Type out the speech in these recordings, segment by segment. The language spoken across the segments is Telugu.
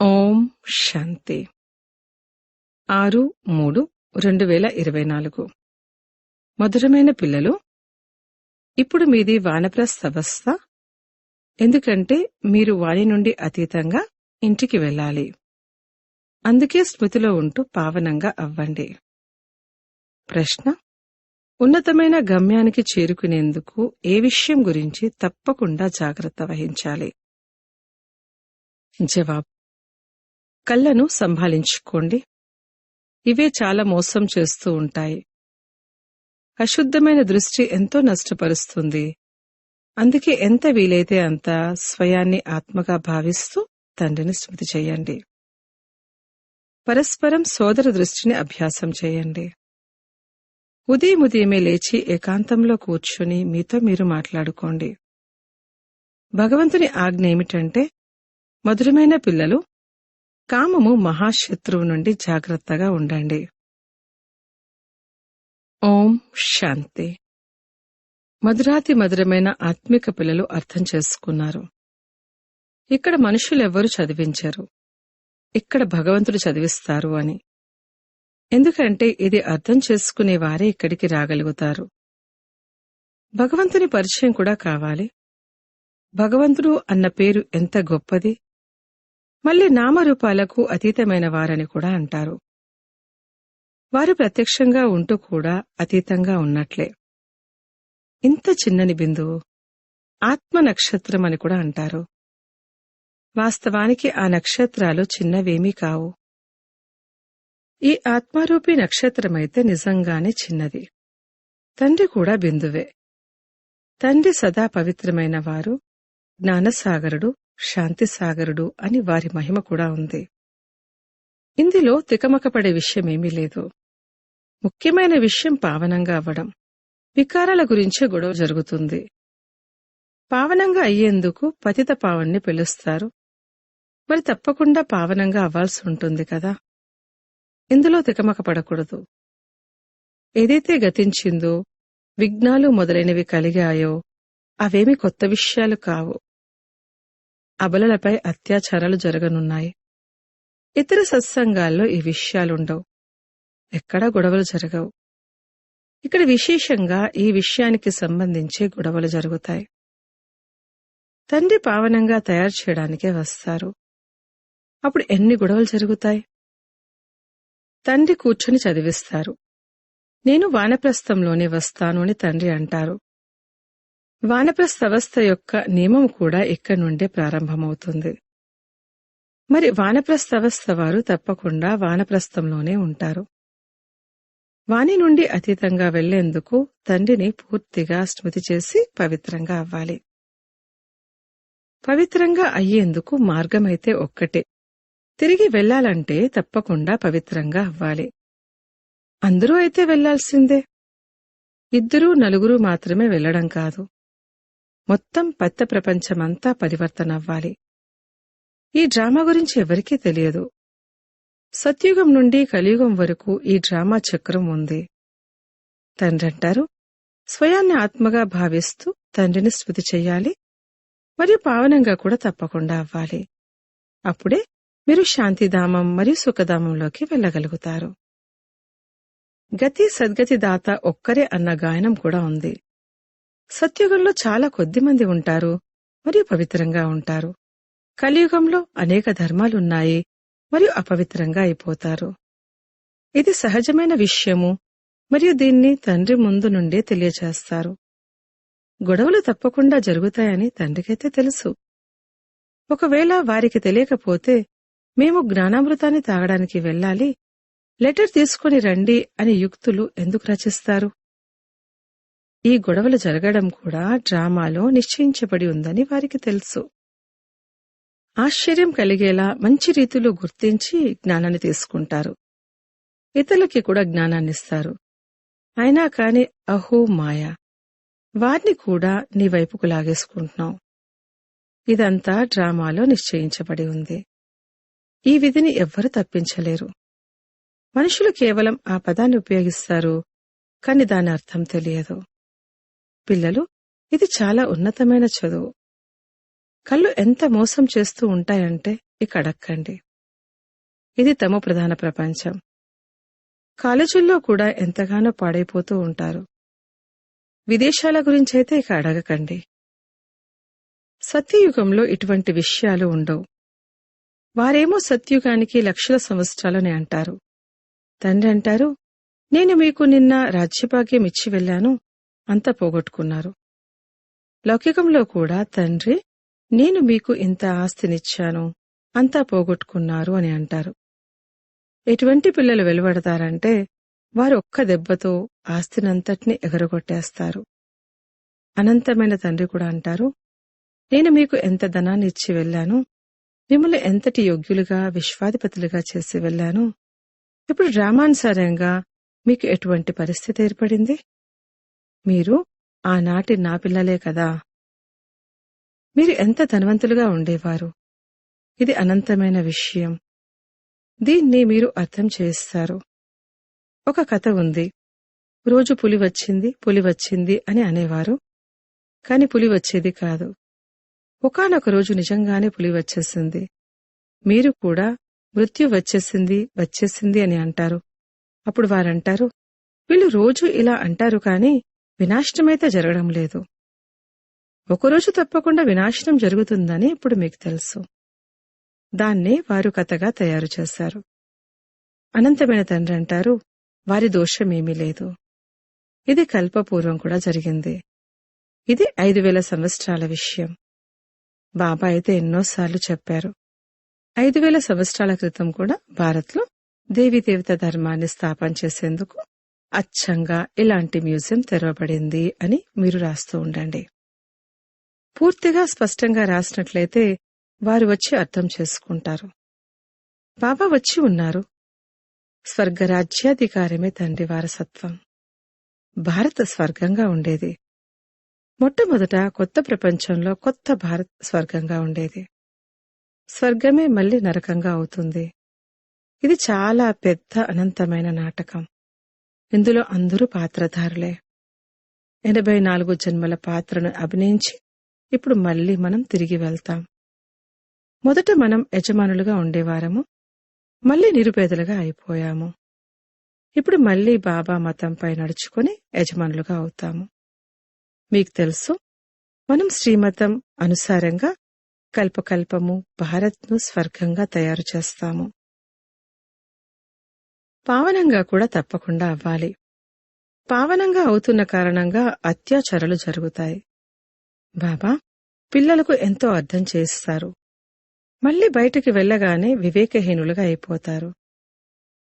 ఓం శాంతి 6-3-2024 మధురమైన పిల్లలు, ఇప్పుడు మీది వానప్రస్థ అవస్థ. ఎందుకంటే మీరు వాణి నుండి అతీతంగా ఇంటికి వెళ్ళాలి. అందుకే స్మృతిలో ఉంటూ పావనంగా అవ్వండి. ప్రశ్న: ఉన్నతమైన గమ్యానికి చేరుకునేందుకు ఏ విషయం గురించి తప్పకుండా జాగ్రత్త వహించాలి? జవాబు: కళ్ళను సంభాళించుకోండి. ఇవే చాలా మోసం చేస్తూ ఉంటాయి. అశుద్ధమైన దృష్టి ఎంతో నష్టపరుస్తుంది. అందుకే ఎంత వీలైతే అంత స్వయాన్ని ఆత్మగా భావిస్తూ తండ్రిని స్మృతి చేయండి. పరస్పరం సోదర దృష్టిని అభ్యాసం చేయండి. ఉదయమే లేచి ఏకాంతంలో కూర్చుని మీతో మీరు మాట్లాడుకోండి. భగవంతుని ఆజ్ఞ ఏమిటంటే, మధురమైన పిల్లలు, కామము మహాశత్రువు నుండి జాగ్రత్తగా ఉండండి. ఓం శాంతి. మధురమైన ఆత్మిక పిల్లలు అర్థం చేసుకున్నారు. ఇక్కడ మనుషులెవ్వరూ చదివించరు, ఇక్కడ భగవంతుడు చదివిస్తారు అని. ఎందుకంటే ఇది అర్థం చేసుకునే వారే ఇక్కడికి రాగలుగుతారు. భగవంతుని పరిచయం కూడా కావాలి. భగవంతుడు అన్న పేరు ఎంత గొప్పది! మళ్లీ నామరూపాలకు అతీతమైన వారని కూడా అంటారు. వారు ప్రత్యక్షంగా ఉంటూ కూడా అతీతంగా ఉన్నట్లే. ఇంత చిన్నని బిందువు ఆత్మ నక్షత్రం అని కూడా అంటారు. వాస్తవానికి ఆ నక్షత్రాలు చిన్నవేమీ కావు. ఈ ఆత్మారూపీ నక్షత్రమైతే నిజంగానే చిన్నది. తండ్రి కూడా బిందువే. తండ్రి సదా పవిత్రమైన వారు, జ్ఞానసాగరుడు, శాంతిసాగరుడు అని వారి మహిమ కూడా ఉంది. ఇందులో తికమకపడే విషయమేమీ లేదు. ముఖ్యమైన విషయం పావనంగా అవ్వడం. వికారాల గురించే గొడవ జరుగుతుంది. పావనంగా అయ్యేందుకు పతిత పావన్ని పిలుస్తారు. మరి తప్పకుండా పావనంగా అవ్వాల్సి ఉంటుంది కదా. ఇందులో తికమకపడకూడదు. ఏదైతే గతించిందో, విఘ్నాలు మొదలైనవి కలిగాయో అవేమీ కొత్త విషయాలు కావు. అబలలపై అత్యాచారాలు జరగనున్నాయి. ఇతర సత్సంగాల్లో ఈ విషయాలుండవు. ఎక్కడా గొడవలు జరగవు. ఇక్కడ విశేషంగా ఈ విషయానికి సంబంధించి గొడవలు జరుగుతాయి. తండ్రి పావనంగా తయారు చేయడానికే వస్తారు. అప్పుడు ఎన్ని గొడవలు జరుగుతాయి? తండ్రి కూర్చొని చదివిస్తారు. నేను వానప్రస్థంలోనే వస్తాను అని తండ్రి అంటారు. వానప్రస్థ అవస్థ యొక్క నియమం కూడా ఇక్కడి నుండే ప్రారంభమవుతుంది. మరి వానప్రస్థ అవస్థ వారు తప్పకుండా వానప్రస్థంలోనే ఉంటారు. వాణి నుండి అతీతంగా వెళ్లేందుకు తండ్రిని పూర్తిగా స్మృతి చేసి పవిత్రంగా అవ్వాలి. పవిత్రంగా అయ్యేందుకు మార్గమైతే ఒక్కటే. తిరిగి వెళ్లాలంటే తప్పకుండా పవిత్రంగా అవ్వాలి. అందరూ అయితే వెళ్లాల్సిందే. 2-4 మాత్రమే వెళ్లడం కాదు. మొత్తం పెద్ద ప్రపంచమంతా పరివర్తనవ్వాలి. ఈ డ్రామా గురించి ఎవరికీ తెలియదు. సత్యుగం నుండి కలియుగం వరకు ఈ డ్రామా చక్రం ఉంది. తండ్రంటారు, స్వయాన్ని ఆత్మగా భావిస్తూ తండ్రిని స్మృతి చెయ్యాలి. మరియు పావనంగా కూడా తప్పకుండా అవ్వాలి. అప్పుడే మీరు శాంతిధామం మరియు సుఖధామంలోకి వెళ్లగలుగుతారు. గతి సద్గతి దాత ఒక్కరే అన్న గాయనం కూడా ఉంది. సత్యుగంలో చాలా కొద్దిమంది ఉంటారు మరియు పవిత్రంగా ఉంటారు. కలియుగంలో అనేక ధర్మాలున్నాయి మరియు అపవిత్రంగా అయిపోతారు. ఇది సహజమైన విషయము మరియు దీన్ని తండ్రి ముందు నుండే తెలియచేస్తారు. గొడవలు తప్పకుండా జరుగుతాయని తండ్రికైతే తెలుసు. ఒకవేళ వారికి తెలియకపోతే, మేము జ్ఞానామృతాన్ని తాగడానికి వెళ్ళాలి, లెటర్ తీసుకుని రండి అని యుక్తులు ఎందుకు రచిస్తారు? ఈ గొడవలు జరగడం కూడా డ్రామాలో నిశ్చయించబడి ఉందని వారికి తెలుసు. ఆశ్చర్యం కలిగేలా మంచి రీతిలో గుర్తించి జ్ఞానాన్ని తీసుకుంటారు. ఇతరులకి కూడా జ్ఞానాన్నిస్తారు. అయినా కాని అహో మాయా, వారిని కూడా నీ వైపుకు లాగేసుకుంటున్నావు. ఇదంతా డ్రామాలో నిశ్చయించబడి ఉంది. ఈ విధిని ఎవ్వరూ తప్పించలేరు. మనుషులు కేవలం ఆ పదాన్ని ఉపయోగిస్తారు, కాని దాని అర్థం తెలియదు. పిల్లలు, ఇది చాలా ఉన్నతమైన చదువు. కళ్ళు ఎంత మోసం చేస్తూ ఉంటాయంటే ఇక అడక్కండి. ఇది తమ ప్రధాన ప్రపంచం. కాలేజీల్లో కూడా ఎంతగానో పాడైపోతూ ఉంటారు. విదేశాల గురించైతే ఇక అడగకండి. సత్యయుగంలో ఇటువంటి విషయాలు ఉండవు. వారేమో సత్యుగానికి లక్షల సంవత్సరాలని అంటారు. తండ్రి అంటారు, నేను మీకు నిన్న రాజ్యభాగ్యం ఇచ్చి వెళ్లాను, అంతా పోగొట్టుకున్నారు. లౌకికంలో కూడా తండ్రి, నేను మీకు ఇంత ఆస్తినిచ్చాను, అంతా పోగొట్టుకున్నారు అని అంటారు. ఎటువంటి పిల్లలు వెలువడతారంటే వారు ఒక్క దెబ్బతో ఆస్తినంతటినీ ఎగరగొట్టేస్తారు. అనంతమైన తండ్రి కూడా అంటారు, నేను మీకు ఎంత ధనాన్ని ఇచ్చి వెళ్లాను, మిమ్మల్ని ఎంతటి యోగ్యులుగా విశ్వాధిపతులుగా చేసి వెళ్లాను, ఇప్పుడు రామానుసారంగా మీకు ఎటువంటి పరిస్థితి ఏర్పడింది? మీరు ఆనాటి నా పిల్లలే కదా. మీరు ఎంత ధనవంతులుగా ఉండేవారు. ఇది అనంతమైన విషయం. దీన్ని మీరు అర్థం చేస్తారు. ఒక కథ ఉంది. రోజు పులి వచ్చింది అని అనేవారు. కాని పులి వచ్చేది కాదు. ఒకానొక రోజు నిజంగానే పులి వచ్చేసింది. మీరు కూడా మృత్యు వచ్చేసింది అని అంటారు. అప్పుడు వారంటారు, వీళ్ళు రోజు ఇలా అంటారు కాని వినాశనమైతే జరగడం లేదు. ఒకరోజు తప్పకుండా వినాశనం జరుగుతుందని ఇప్పుడు మీకు తెలుసు. దాన్నే వారు కథగా తయారు చేశారు. అనంతమైన తండ్రి అంటారు, వారి దోషమేమీ లేదు. ఇది కల్పపూర్వం కూడా జరిగింది. ఇది 5000 సంవత్సరాల విషయం. బాబా అయితే ఎన్నోసార్లు చెప్పారు. 5000 సంవత్సరాల క్రితం కూడా భారత్లో దేవీదేవత ధర్మాన్ని స్థాపన చేసేందుకు అచ్చంగా ఇలాంటి మ్యూజియం తెరవబడింది అని మీరు రాస్తూ ఉండండి. పూర్తిగా స్పష్టంగా రాసినట్లయితే వారు వచ్చి అర్థం చేసుకుంటారు. బాబా వచ్చి ఉన్నారు. స్వర్గరాజ్యాధికారమే తండ్రి వారసత్వం. భారత్ స్వర్గంగా ఉండేది. మొట్టమొదట కొత్త ప్రపంచంలో కొత్త భారత్ స్వర్గంగా ఉండేది. స్వర్గమే మళ్లీ నరకంగా అవుతుంది. ఇది చాలా పెద్ద అనంతమైన నాటకం. ఇందులో అందరూ పాత్రధారులే. 84 జన్మల పాత్రను అభినయించి ఇప్పుడు మళ్లీ మనం తిరిగి వెళ్తాం. మొదట మనం యజమానులుగా ఉండేవారము, మళ్లీ నిరుపేదలుగా అయిపోయాము. ఇప్పుడు మళ్లీ బాబా మతంపై నడుచుకుని యజమానులుగా అవుతాము. మీకు తెలుసు, మనం శ్రీమతం అనుసారంగా కల్పకల్పము భారత్ను స్వర్గంగా తయారు చేస్తాము. పావనంగా కూడా తప్పకుండా అవ్వాలి. పావనంగా అవుతున్న కారణంగా అత్యాచారాలు జరుగుతాయి. బాబా పిల్లలకు ఎంతో అర్థం చేస్తారు. మళ్లీ బయటికి వెళ్లగానే వివేకహీనులుగా అయిపోతారు.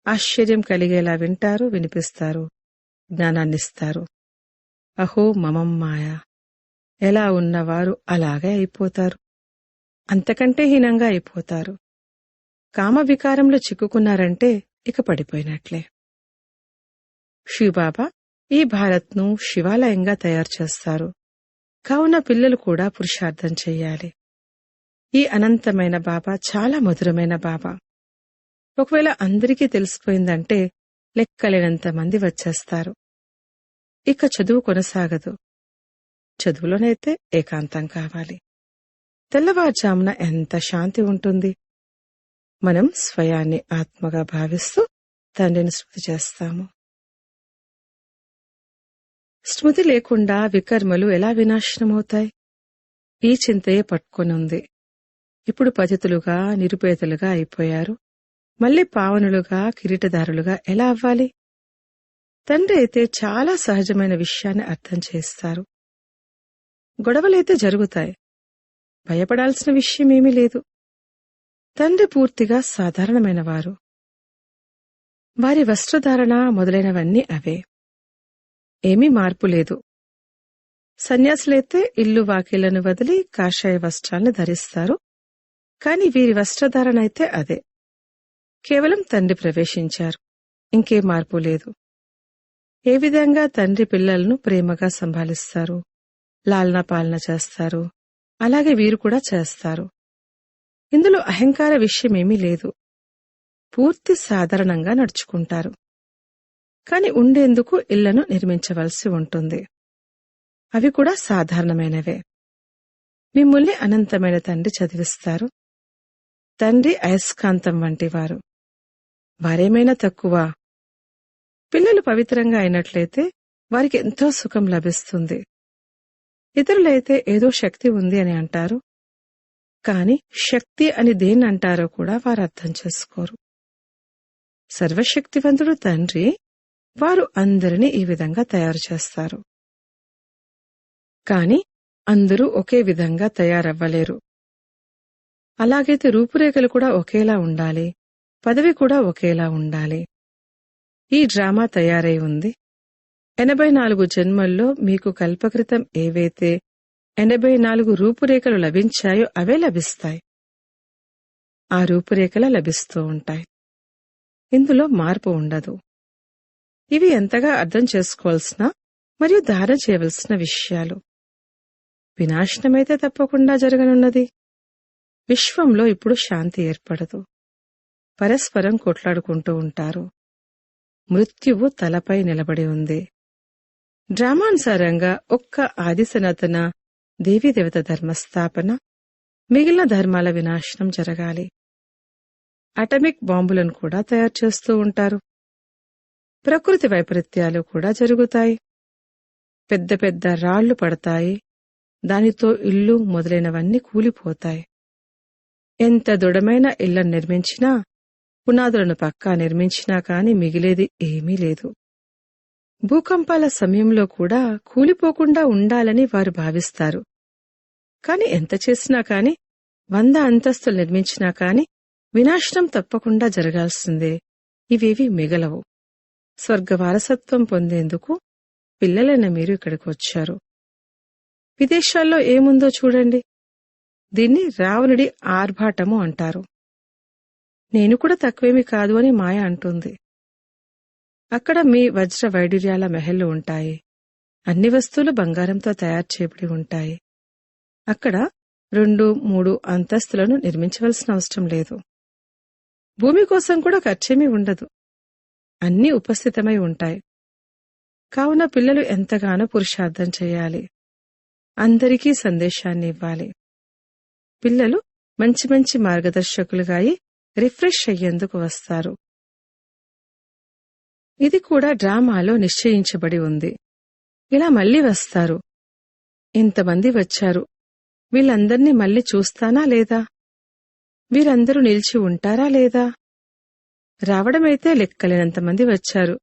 ఆశ్చర్యం కలిగేలా వింటారు, వినిపిస్తారు, జ్ఞానాన్నిస్తారు. అహో మమం మాయా. ఎలా ఉన్నవారు అలాగే అయిపోతారు. అంతకంటే హీనంగా అయిపోతారు. కామ వికారంలో చిక్కుకున్నారంటే ఇక పడిపోయినట్లే. శివబాబా ఈ భారత్ను శివాలయంగా తయారు చేస్తారు. కావున పిల్లలు కూడా పురుషార్థం చెయ్యాలి. ఈ అనంతమైన బాబా చాలా మధురమైన బాబా. ఒకవేళ అందరికీ తెలిసిపోయిందంటే లెక్కలేనంత మంది వచ్చేస్తారు. ఇక చదువు కొనసాగదు. చదువులోనైతే ఏకాంతం కావాలి. తెల్లవారుజామున ఎంత శాంతి ఉంటుంది. మనం స్వయాన్ని ఆత్మగా భావిస్తూ తండ్రిని స్మృతి చేస్తాము. స్మృతి లేకుండా వికర్మలు ఎలా వినాశనమవుతాయి? ఈ చింతయే పట్టుకొనుంది. ఇప్పుడు పతితులుగా నిరుపేదలుగా అయిపోయారు. మళ్లీ పావనులుగా కిరీటదారులుగా ఎలా అవ్వాలి? తండ్రి అయితే చాలా సహజమైన విషయాన్ని అర్థం చేస్తారు. గొడవలైతే జరుగుతాయి. భయపడాల్సిన విషయమేమీ లేదు. తండ్రి పూర్తిగా సాధారణమైనవారు. వారి వస్త్రధారణ మొదలైనవన్నీ అవే. ఏమీ మార్పు లేదు. సన్యాసులైతే ఇల్లు వాకిళ్లను వదిలి కాషాయ వస్త్రాలను ధరిస్తారు. కాని వీరి వస్త్రధారణ అయితే అదే. కేవలం తండ్రి ప్రవేశించారు. ఇంకే మార్పు లేదు. ఏ విధంగా తండ్రి పిల్లలను ప్రేమగా సంభాలిస్తారు, లాలనా పాలన చేస్తారు, అలాగే వీరు కూడా చేస్తారు. ఇందులో అహంకార విషయమేమీ లేదు. పూర్తి సాధారణంగా నడుచుకుంటారు. కాని ఉండేందుకు ఇళ్లను నిర్మించవలసి ఉంటుంది. అవి కూడా సాధారణమైనవే. మిమ్మల్ని అనంతమైన తండ్రి చదివిస్తారు. తండ్రి అయస్కాంతం వంటివారు. వారేమైనా తక్కువ? పిల్లలు పవిత్రంగా అయినట్లయితే వారికి ఎంతో సుఖం లభిస్తుంది. ఇతరులైతే ఏదో శక్తి ఉంది అని అంటారు, కాని శక్తి అని దేన్నంటారో కూడా వారు అర్థం చేసుకోరు. సర్వశక్తివంతుడు తండ్రి వారు అందరినీ ఈ విధంగా తయారు చేస్తారు. కాని అందరూ ఒకే విధంగా తయారవ్వలేరు. అలాగైతే రూపురేఖలు కూడా ఒకేలా ఉండాలి, పదవి కూడా ఒకేలా ఉండాలి. ఈ డ్రామా తయారై ఉంది. 84 జన్మల్లో మీకు కల్పకృతం ఏవైతే 84 రూపురేఖలు లభించాయో అవే లభిస్తాయి. ఆ రూపురేఖలు లభిస్తూ ఉంటాయి. ఇందులో మార్పు ఉండదు. ఇవి ఎంతగా అర్థం చేసుకోవాల్సిన మరియు ధారణ చేయవలసిన విషయాలు. వినాశనమైతే తప్పకుండా జరగనున్నది. విశ్వంలో ఇప్పుడు శాంతి ఏర్పడదు. పరస్పరం కొట్లాడుకుంటూ ఉంటారు. మృత్యువు తలపై నిలబడి ఉంది. డ్రామానుసారంగా ఒక్క ఆది సనాతన దేవీదేవత ధర్మస్థాపన, మిగిలిన ధర్మాల వినాశనం జరగాలి. అటమిక్ బాంబులను కూడా తయారు చేస్తూ ఉంటారు. ప్రకృతి వైపరీత్యాలు కూడా జరుగుతాయి. పెద్ద పెద్ద రాళ్లు పడతాయి. దానితో ఇల్లు మొదలైనవన్నీ కూలిపోతాయి. ఎంత దృఢమైన ఇళ్లను నిర్మించినా, పునాదులను పక్కా నిర్మించినా కాని మిగిలేది ఏమీ లేదు. భూకంపాల సమయంలో కూడా కూలిపోకుండా ఉండాలని వారు భావిస్తారు. కాని ఎంత చేసినా కాని, 100 అంతస్తులు నిర్మించినా కాని వినాశనం తప్పకుండా జరగాల్సిందే. ఇవేవి మిగలవు. స్వర్గ వారసత్వం పొందేందుకు పిల్లలైన మీరు ఇక్కడికి వచ్చారు. విదేశాల్లో ఏముందో చూడండి. దీన్ని రావణుడి ఆర్భాటము అంటారు. నేను కూడా తక్కువేమీ కాదు అని మాయ అంటుంది. అక్కడ మీ వజ్ర వైడూర్యాల మెహళ్లు ఉంటాయి. అన్ని వస్తువులు బంగారంతో తయారు చేయబడి ఉంటాయి. అక్కడ 2, 3 అంతస్తులను నిర్మించవలసిన అవసరం లేదు. భూమి కోసం కూడా ఖర్చేమీ ఉండదు. అన్నీ ఉపస్థితమై ఉంటాయి. కావున పిల్లలు ఎంతగానో పురుషార్థం చేయాలి. అందరికీ సందేశాన్ని ఇవ్వాలి. పిల్లలు మంచి మంచి మార్గదర్శకులుగా అయి రిఫ్రెష్ అయ్యేందుకు వస్తారు. ఇది కూడా డ్రామాలో నిశ్చయించబడి ఉంది. ఇలా మళ్లీ వస్తారు. ఇంతమంది వచ్చారు. వీళ్ళందర్నీ మళ్లీ చూస్తానా లేదా? వీరందరూ నిలిచి ఉంటారా లేదా? రావడమైతే లెక్కలేనంతమంది వచ్చారు.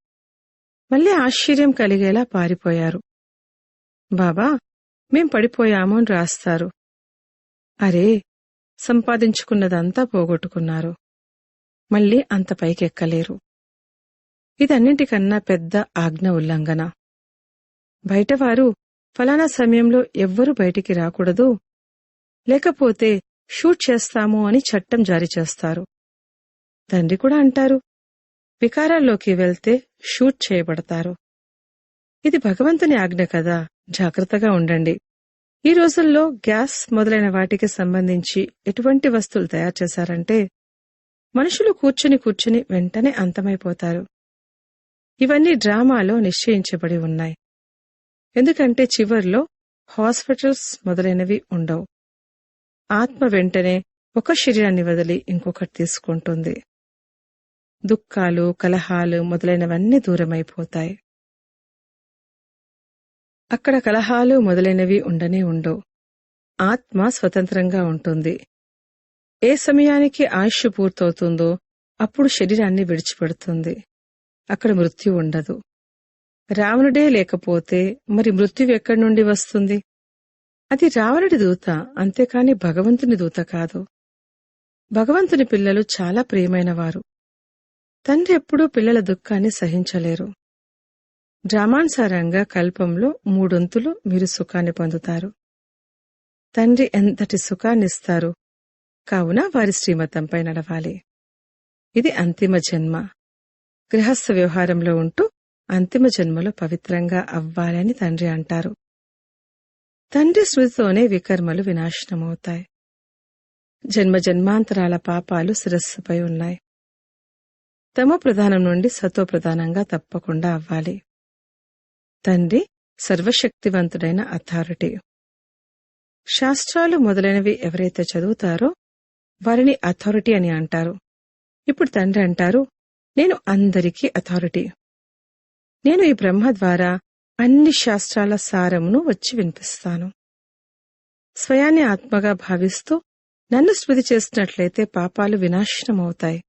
మళ్లీ ఆశ్చర్యం కలిగేలా పారిపోయారు. బాబా, మేం పడిపోయాము అని రాస్తారు. అరే, సంపాదించుకున్నదంతా పోగొట్టుకున్నారు. మళ్లీ అంత పైకెక్కలేరు. ఇదన్నింటికన్నా పెద్ద ఆజ్ఞ ఉల్లంఘన. బయటవారు ఫలానా సమయంలో ఎవ్వరూ బయటికి రాకూడదు, లేకపోతే షూట్ చేస్తాము అని చట్టం జారీ చేస్తారు. తండ్రి కూడా అంటారు, వికారాల్లోకి వెళ్తే షూట్ చేయబడతారు. ఇది భగవంతుని ఆజ్ఞ కదా, జాగ్రత్తగా ఉండండి. ఈ రోజుల్లో గ్యాస్ మొదలైన వాటికి సంబంధించి ఎటువంటి వస్తువులు తయారు చేశారంటే మనుషులు కూర్చుని వెంటనే అంతమైపోతారు. ఇవన్నీ డ్రామాలో నిశ్చయించబడి ఉన్నాయి. ఎందుకంటే చివర్లో హాస్పిటల్స్ మొదలైనవి ఉండవు. ఆత్మ వెంటనే ఒక శరీరాన్ని వదిలి ఇంకొకటి తీసుకుంటుంది. దుఃఖాలు, కలహాలు మొదలైనవన్నీ దూరమైపోతాయి. అక్కడ కలహాలు మొదలైనవి ఉండనే ఉండవు. ఆత్మ స్వతంత్రంగా ఉంటుంది. ఏ సమయానికి ఆయుష్ పూర్తవుతుందో అప్పుడు శరీరాన్ని విడిచిపెడుతుంది. అక్కడ మృత్యు ఉండదు. రావణుడే లేకపోతే మరి మృత్యువు ఎక్కడి నుండి వస్తుంది? అది రావణుడి దూత, అంతేకాని భగవంతుని దూత కాదు. భగవంతుని పిల్లలు చాలా ప్రియమైనవారు. తండ్రి ఎప్పుడూ పిల్లల దుఃఖాన్ని సహించలేరు. డ్రామానుసారంగా కల్పంలో 3 వంతులు మీరు సుఖాన్ని పొందుతారు. తండ్రి ఎంతటి సుఖాన్నిస్తారు, కావున వారి శ్రీమతంపై నడవాలి. ఇది అంతిమ జన్మ. గృహస్థ వ్యవహారంలో ఉంటూ అంతిమ జన్మలో పవిత్రంగా అవ్వాలని తండ్రి అంటారు. తండ్రి స్మృతితోనే వికర్మలు వినాశనమవుతాయి. జన్మజన్మాంతరాల పాపాలు శిరస్సుపై ఉన్నాయి. తమో ప్రధానం నుండి సతో ప్రధానంగా తప్పకుండా అవ్వాలి. తండ్రి సర్వశక్తివంతుడైన అథారిటీ. శాస్త్రాలు మొదలైనవి ఎవరైతే చదువుతారో వారిని అథారిటీ అని అంటారు. ఇప్పుడు తండ్రి అంటారు, నేను అందరికీ అథారిటీ. నేను ఈ బ్రహ్మ ద్వారా అన్ని శాస్త్రాల సారమును వచ్చి వినిపిస్తాను. స్వయాన్ని ఆత్మగా భావిస్తూ నన్ను స్మృతి చేసినట్లయితే పాపాలు వినాశనమవుతాయి.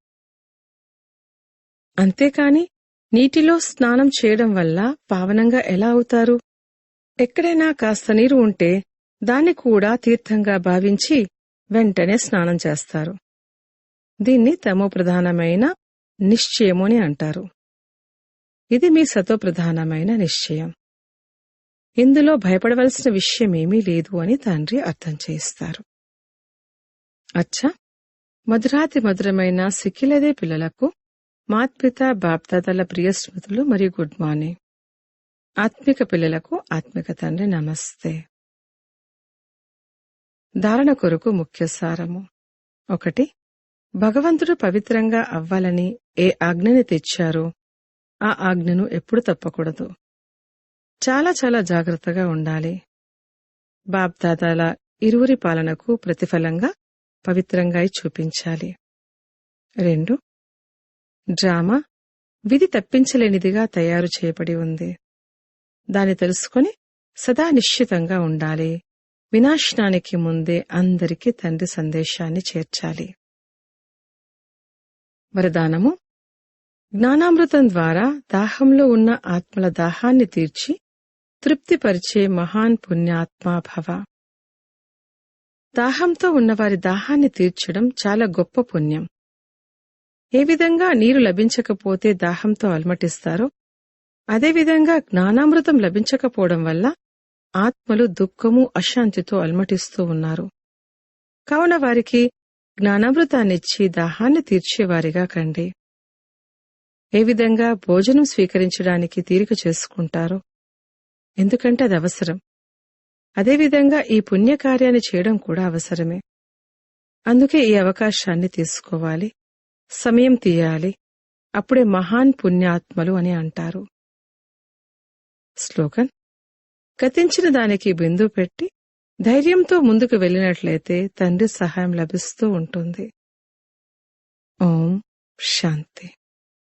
అంతేకాని నీటిలో స్నానం చేయడం వల్ల పావనంగా ఎలా అవుతారు? ఎక్కడైనా కాస్త నీరు ఉంటే దాన్ని కూడా తీర్థంగా భావించి వెంటనే స్నానం చేస్తారు. దీన్ని తమోప్రధానమైన నిశ్చయము అని అంటారు. ఇది మీ సతోప్రధానమైన నిశ్చయం. ఇందులో భయపడవలసిన విషయమేమీ లేదు అని తండ్రి అర్థం చేయిస్తారు. అచ్చా, మధురాతి మధురమైన సిక్కిలదే పిల్లలకు మాత్పిత బాప్దాదాల ప్రియ స్మృతులు మరియు గుడ్ మార్నింగ్. ఆత్మిక పిల్లలకు ఆత్మిక తండ్రి నమస్తే. ధారణ కొరకు ముఖ్య సారము. 1. భగవంతుడు పవిత్రంగా అవ్వాలని ఏ ఆజ్ఞని తెచ్చారో ఆ ఆజ్ఞను ఎప్పుడు తప్పకూడదు. చాలా చాలా జాగ్రత్తగా ఉండాలి. బాప్దాదాల ఇరువురి పాలనకు ప్రతిఫలంగా పవిత్రంగా చూపించాలి. 2. డ్రామా విధి తప్పించలేనిదిగా తయారు చేయబడి ఉంది. దాన్ని తెలుసుకొని సదా నిశ్చితంగా ఉండాలి. వినాశనానికి ముందే అందరికీ తండ్రి సందేశాన్ని చేర్చాలి. వరదానము. జ్ఞానామృతం ద్వారా దాహంలో ఉన్న ఆత్మల దాహాన్ని తీర్చి తృప్తిపరిచే మహాన్ పుణ్యాత్మా భవ. దాహంతో ఉన్నవారి దాహాన్ని తీర్చడం చాలా గొప్ప పుణ్యం. ఏ విధంగా నీరు లభించకపోతే దాహంతో అలమటిస్తారో అదేవిధంగా జ్ఞానామృతం లభించకపోవడం వల్ల ఆత్మలు దుఃఖము అశాంతితో అలమటిస్తూ ఉన్నారు. కావున వారికి జ్ఞానామృతాన్నిచ్చి దాహాన్ని తీర్చేవారిగా కండి. ఏ విధంగా భోజనం స్వీకరించడానికి తీరిక చేసుకుంటారో, ఎందుకంటే అది అవసరం. అదేవిధంగా ఈ పుణ్యకార్యాన్ని చేయడం కూడా అవసరమే. అందుకే ఈ అవకాశాన్ని తీసుకోవాలి, సమయం తీయాలి. అప్పుడే మహాన్ పుణ్యాత్మలు అని అంటారు. స్లోగన్. గతించిన దానికి బిందు పెట్టి ధైర్యంతో ముందుకు వెళ్ళినట్లయితే తండ్రి సహాయం లభిస్తూ ఉంటుంది. ఓం శాంతి.